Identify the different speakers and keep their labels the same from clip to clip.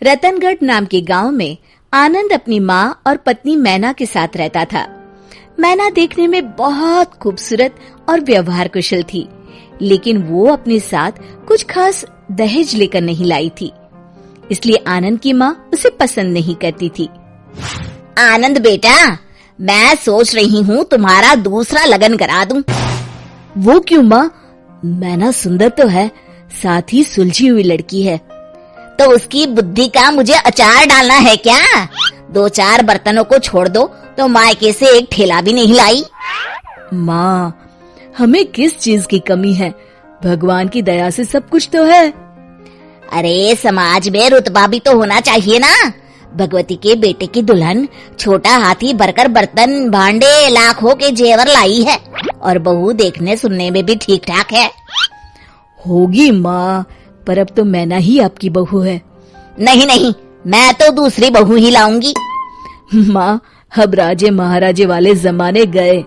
Speaker 1: रतनगढ़ नाम के गांव में आनंद अपनी माँ और पत्नी मैना के साथ रहता था। मैना देखने में बहुत खूबसूरत और व्यवहार कुशल थी, लेकिन वो अपने साथ कुछ खास दहेज लेकर नहीं लाई थी, इसलिए आनंद की माँ उसे पसंद नहीं करती थी।
Speaker 2: आनंद बेटा, मैं सोच रही हूँ तुम्हारा दूसरा लगन करा दूं।
Speaker 1: वो क्यों माँ? मैना सुंदर तो है, साथ ही सुलझी हुई लड़की है।
Speaker 2: तो उसकी बुद्धि का मुझे अचार डालना है क्या? 2-4 बर्तनों को छोड़ दो तो मायके से एक ठेला भी नहीं लाई।
Speaker 1: माँ, हमें किस चीज की कमी है? भगवान की दया से सब कुछ तो है।
Speaker 2: अरे समाज में रुतबा भी तो होना चाहिए ना। भगवती के बेटे की दुल्हन छोटा हाथी भरकर बर्तन भांडे लाखों के जेवर लाई है, और बहू देखने सुनने में भी ठीक ठाक है।
Speaker 1: होगी माँ, पर अब तो मैना ही आपकी बहू है।
Speaker 2: नहीं नहीं, मैं तो दूसरी बहू ही लाऊंगी।
Speaker 1: माँ, अब राजे महाराजे वाले जमाने गए।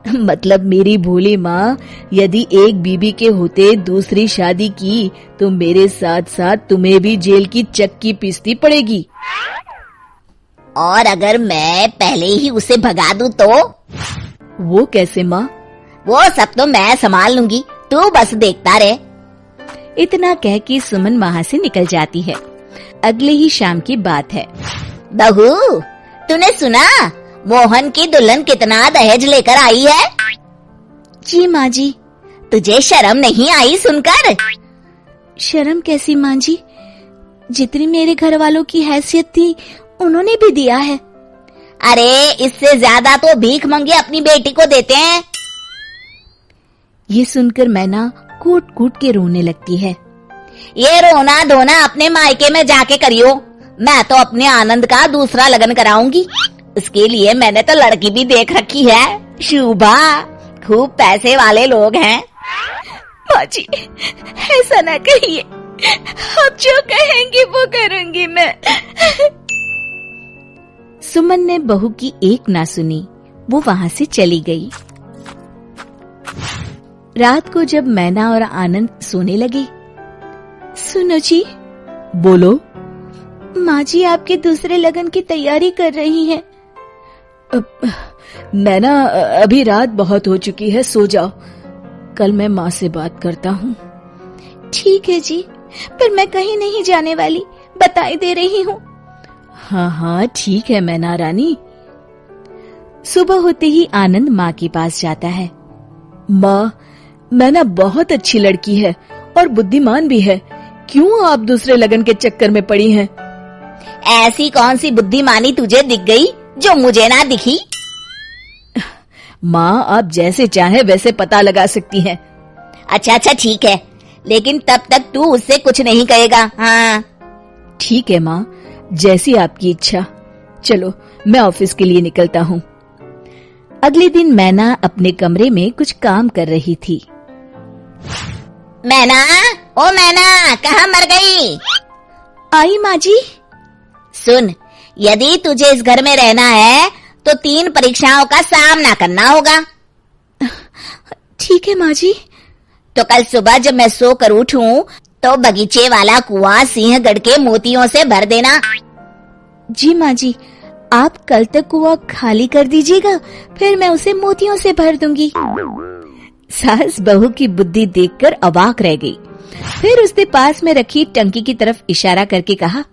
Speaker 1: मतलब मेरी भोली माँ, यदि एक बीबी के होते दूसरी शादी की तो मेरे साथ साथ तुम्हें भी जेल की चक्की पीसती पड़ेगी।
Speaker 2: और अगर मैं पहले ही उसे भगा दूं तो?
Speaker 1: वो कैसे माँ?
Speaker 2: वो सब तो मैं संभाल लूंगी, तू बस देखता रहे।
Speaker 1: इतना कह के सुमन वहाँ से निकल जाती है। अगले ही शाम की बात है।
Speaker 2: बहू, तूने सुना मोहन की दुल्हन कितना दहेज लेकर आई है?
Speaker 1: जी माँ जी।
Speaker 2: तुझे शर्म नहीं आई सुनकर?
Speaker 1: शर्म कैसी माँ जी? जितनी मेरे घर वालों की हैसियत थी उन्होंने भी दिया है।
Speaker 2: अरे इससे ज्यादा तो भीख मंगे अपनी बेटी को देते हैं।
Speaker 1: ये सुनकर मैना कूट कूट के रोने लगती है।
Speaker 2: ये रोना धोना अपने मायके में जाके करियो, मैं तो अपने आनंद का दूसरा लगन कराऊंगी। उसके लिए मैंने तो लड़की भी देख रखी है, शुभा। खूब पैसे वाले लोग हैं।
Speaker 1: माँ जी, ऐसा ना कहिए, आप जो कहेंगी वो करूंगी मैं। सुमन ने बहू की एक ना सुनी, वो वहाँ से चली गई। रात को जब मैना और आनंद सोने लगे, सुनो जी। बोलो। माँ जी आपके दूसरे लगन की तैयारी कर रही हैं। मैना, अभी रात बहुत हो चुकी है, सो जाओ, कल मैं माँ से बात करता हूँ। ठीक है जी, पर मैं कहीं नहीं जाने वाली, बताई दे रही हूँ। हाँ हाँ ठीक है मैना रानी। सुबह होते ही आनंद माँ के पास जाता है। माँ, मैना बहुत अच्छी लड़की है और बुद्धिमान भी है, क्यों आप दूसरे लगन के चक्कर में पड़ी हैं?
Speaker 2: ऐसी कौन सी बुद्धिमानी तुझे दिख गई जो मुझे ना दिखी?
Speaker 1: माँ, आप जैसे चाहे वैसे पता लगा सकती हैं।
Speaker 2: अच्छा ठीक है, लेकिन तब तक तू उससे कुछ नहीं कहेगा। हाँ
Speaker 1: ठीक है माँ, जैसी आपकी इच्छा। चलो मैं ऑफिस के लिए निकलता हूँ। अगले दिन मैना अपने कमरे में कुछ काम कर रही थी।
Speaker 2: मैना, ओ मैना, कहाँ मर गई?
Speaker 1: आई माँ जी।
Speaker 2: सुन, यदि तुझे इस घर में रहना है तो 3 परीक्षाओं का सामना करना होगा।
Speaker 1: ठीक है माँ जी।
Speaker 2: तो कल सुबह जब मैं सो कर उठूं तो बगीचे वाला कुआं सिंहगढ़ के मोतियों से भर देना।
Speaker 1: जी माँ जी, आप कल तक कुआं खाली कर दीजिएगा, फिर मैं उसे मोतियों से भर दूंगी। सास बहू की बुद्धि देखकर अवाक रह गई। फिर उसने पास में रखी टंकी की तरफ इशारा करके कहा,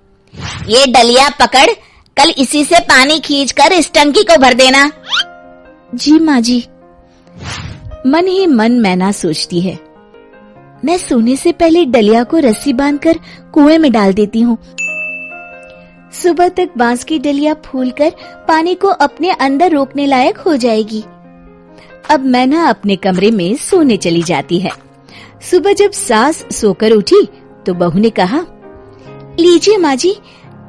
Speaker 2: ये डलिया पकड़, कल इसी से पानी खींचकर इस टंकी को भर देना।
Speaker 1: जी माँ जी। मन ही मन मैना सोचती है, मैं सोने से पहले डलिया को रस्सी बांधकर कुएं में डाल देती हूँ। सुबह तक बांस की डलिया फूलकर पानी को अपने अंदर रोकने लायक हो जाएगी। अब मैना अपने कमरे में सोने चली जाती है। सुबह जब सास सोकर उठी तो बहू ने कहा, लीजिए माँ जी,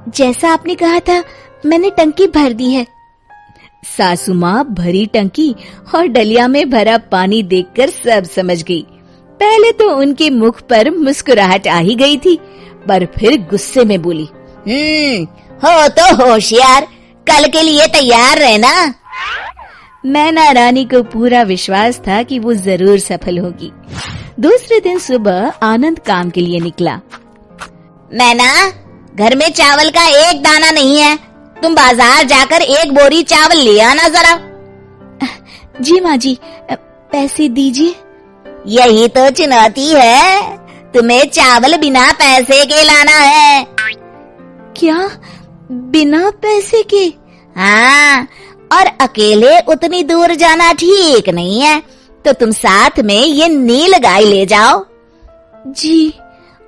Speaker 1: जैसा आपने कहा था मैंने टंकी भर दी है। सासू माँ भरी टंकी और डलिया में भरा पानी देखकर सब समझ गई। पहले तो उनके मुख पर मुस्कुराहट आ ही गई थी, पर फिर गुस्से में बोली,
Speaker 2: हो तो होशियार, कल के लिए तैयार रहना।
Speaker 1: मैना रानी को पूरा विश्वास था कि वो जरूर सफल होगी। दूसरे दिन सुबह आनंद काम के लिए निकला।
Speaker 2: मैना, घर में चावल का एक दाना नहीं है, तुम बाजार जाकर एक बोरी चावल ले आना जरा।
Speaker 1: जी माँ जी, पैसे दीजिए।
Speaker 2: यही तो चुनौती है, तुम्हें चावल बिना पैसे के लाना है।
Speaker 1: क्या, बिना पैसे के?
Speaker 2: हाँ, और अकेले उतनी दूर जाना ठीक नहीं है, तो तुम साथ में ये नील गाय ले जाओ।
Speaker 1: जी।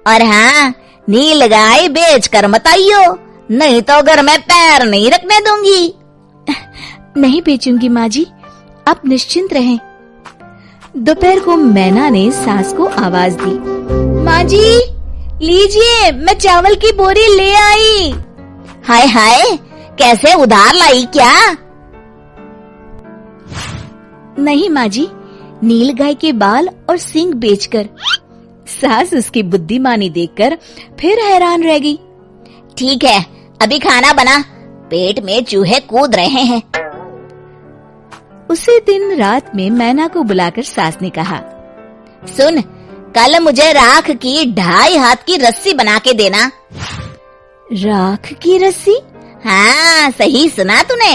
Speaker 2: और हाँ, नील गाय बेच कर मत आइयो, नहीं तो घर में पैर नहीं रखने दूंगी।
Speaker 1: नहीं बेचूंगी माँ जी, आप निश्चिंत रहें। दोपहर को मैना ने सास को आवाज दी, माँ जी लीजिए, मैं चावल की बोरी ले आई।
Speaker 2: हाय हाय, कैसे उधार लाई क्या?
Speaker 1: नहीं माँ जी, नील गाय के बाल और सींग बेचकर। सास उसकी बुद्धिमानी देखकर फिर हैरान रह गई।
Speaker 2: ठीक है, अभी खाना बना, पेट में चूहे कूद रहे हैं।
Speaker 1: उसी दिन रात में मैना को बुलाकर सास ने कहा,
Speaker 2: सुन, कल मुझे राख की 2.5 हाथ की रस्सी बना के देना।
Speaker 1: राख की रस्सी?
Speaker 2: हाँ, सही सुना तूने,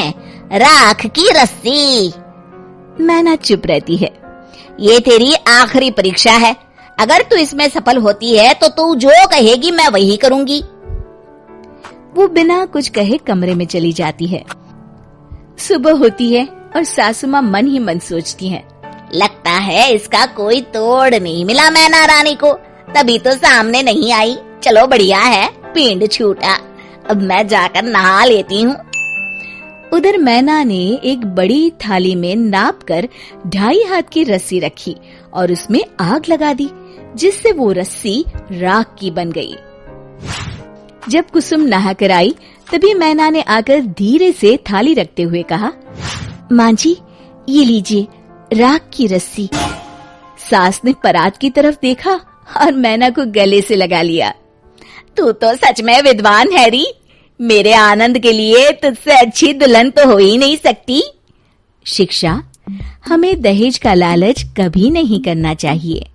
Speaker 2: राख की रस्सी।
Speaker 1: मैना चुप रहती है।
Speaker 2: ये तेरी आखिरी परीक्षा है, अगर तू इसमें सफल होती है तो तू जो कहेगी मैं वही करूंगी।
Speaker 1: वो बिना कुछ कहे कमरे में चली जाती है। सुबह होती है और सासू माँ मन ही मन सोचती हैं,
Speaker 2: लगता है इसका कोई तोड़ नहीं मिला मैना रानी को, तभी तो सामने नहीं आई। चलो बढ़िया है, पिंड छूटा, अब मैं जाकर नहा लेती हूँ।
Speaker 1: उधर मैना ने एक बड़ी थाली में नाप कर 2.5 हाथ की रस्सी रखी और उसमें आग लगा दी, जिससे वो रस्सी राख की बन गई। जब कुसुम नहा कर आई, तभी मैना ने आकर धीरे से थाली रखते हुए कहा, माँ जी ये लीजिए राख की रस्सी। सास ने परात की तरफ देखा और मैना को गले से लगा लिया।
Speaker 2: तू तो सच में विद्वान है री, मेरे आनंद के लिए तुझसे अच्छी दुल्हन तो हो ही नहीं सकती।
Speaker 1: शिक्षा, हमें दहेज का लालच कभी नहीं करना चाहिए।